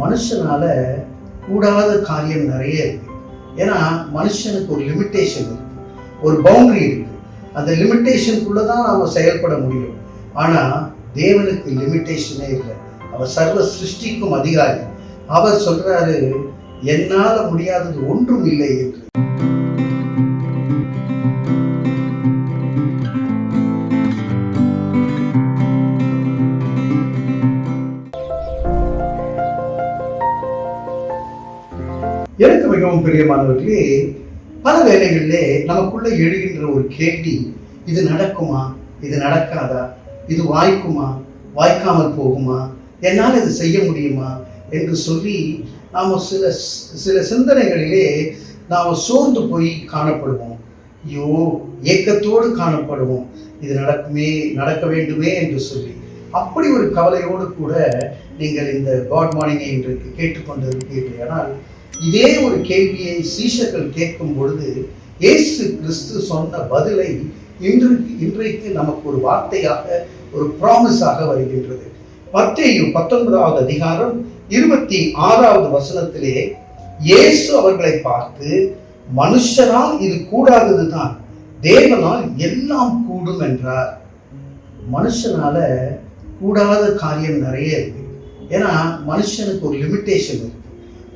மனுஷனால கூடாத காரியம் நிறைய இருக்கு. ஏன்னா மனுஷனுக்கு ஒரு லிமிட்டேஷன் இருக்கு, ஒரு பவுண்டரி இருக்கு. அந்த லிமிட்டேஷனுக்குள்ள தான் நாம செயல்பட முடியும். ஆனா தேவனுக்கு லிமிட்டேஷனே இல்லை. அவர் சர்வ சிருஷ்டிக்கும் அதிகாரி. அவர் சொல்றாரு, என்னால முடியாதது ஒன்றும் இல்லை என்று. எனக்கு மிகவும் பிரியமானவர்களே, பல வேளைகளிலே நமக்குள்ள எழுகின்ற ஒரு கேள்வி, இது நடக்குமா, இது நடக்காதா, இது வாய்க்குமா, வாய்க்காமல் போகுமா, என்னால் இது செய்ய முடியுமா என்று சொல்லி நாம் சில சிந்தனைகளிலே நாம் சோர்ந்து போய் காணப்படுவோம். ஐயோ, ஏக்கத்தோடு காணப்படுவோம். இது நடக்க வேண்டுமே என்று சொல்லி அப்படி ஒரு கவலையோடு கூட நீங்கள் இந்த காட் மார்னிங்கை இன்றைக்கு கேட்டுக்கொண்டு இருப்பீர்கள். ஆனால் இதே ஒரு கேள்வியை சீஷர்கள் கேட்கும் பொழுது இயேசு கிறிஸ்து சொன்ன பதிலை இன்றைக்கு நமக்கு ஒரு வார்த்தையாக, ஒரு ப்ராமிஸாக வருகின்றது. மத்தேயு 19வது அதிகாரம் 26வது வசனத்திலே இயேசு அவர்களை பார்த்து, மனுஷனால் இது கூடாததுதான், தேவனால் எல்லாம் கூடும் என்றார். மனுஷனால கூடாத காரியம் நிறைய இருக்கு. ஏன்னா மனுஷனுக்கு ஒரு லிமிட்டேஷன் இருக்கு,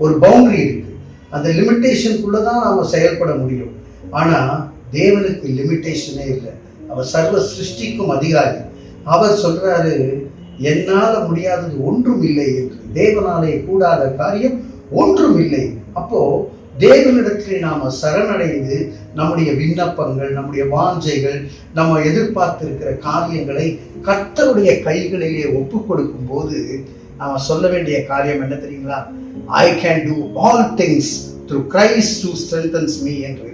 ஒரு பவுண்டரி இருக்கு. அந்த லிமிட்டேஷனுக்குள்ள தான் நாம செயல்பட முடியும். ஆனா தேவனுக்கு லிமிட்டேஷனே இல்லை. அவர் சர்வ சிருஷ்டிக்கும் அதிகாரி. அவர் சொல்றாரு, என்னால முடியாதது ஒன்றும் இல்லை என்று. தேவனாலே கூடாத காரியம் ஒன்றும் இல்லை. அப்போ தேவனிடத்திலே நாம சரணடைந்து நம்முடைய விண்ணப்பங்கள், நம்முடைய வாஞ்சைகள், நம்ம எதிர்பார்த்திருக்கிற காரியங்களை கர்த்தருடைய கைகளிலே ஒப்பு கொடுக்கும் போது நாம சொல்ல வேண்டிய காரியம் என்ன தெரியுங்களா? I can do all things through Christ who strengthens me என்று.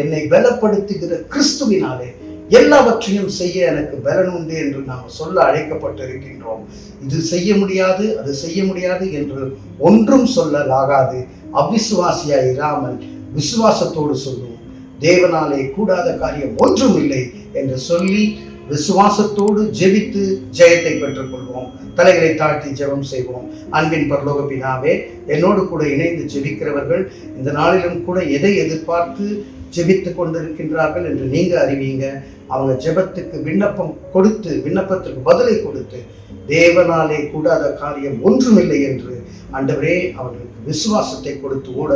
என்னை பலப்படுத்துகிற கிறிஸ்துவினாலே எல்லாவற்றையும் செய்ய எனக்கு பலன் உண்டு என்று நாம் சொல்ல அழைக்கப்பட்டிருக்கின்றோம். இது செய்ய முடியாது, அது செய்ய முடியாது என்று ஒன்றும் சொல்லலாகாது. அவிசுவாசியாய் இராமல் விசுவாசத்தோடு சொல்லுவோம், தேவனாலே கூடாத காரியம் ஒன்றும் இல்லை என்று சொல்லி விசுவாசத்தோடு ஜெபித்து ஜெயத்தை பெற்றுக் கொள்வோம். தலைகளை தாழ்த்தி ஜெபம் செய்வோம். அன்பின் பரலோக பிதாவே, என்னோடு கூட இணைந்து ஜெபிக்கிறவர்கள் இந்த நாளிலும் கூட எதை எதிர்பார்த்து ஜெபித்து கொண்டிருக்கின்றார்கள் என்று நீங்க அறிவீங்க. அவங்க ஜெபத்துக்கு விண்ணப்பத்திற்கு பதிலை கொடுத்து தேவனாலே கூடாத காரியம் ஒன்றுமில்லை என்று ஆண்டவரே அவர்களுக்கு விசுவாசத்தை கொடுத்து ஓட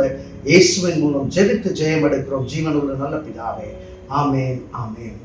இயேசுவின் மூலம் ஜெபித்து ஜெயம் எடுக்கிறோம். ஜீவனுள்ள நல்ல பிதாவே, ஆமேன், ஆமேன்.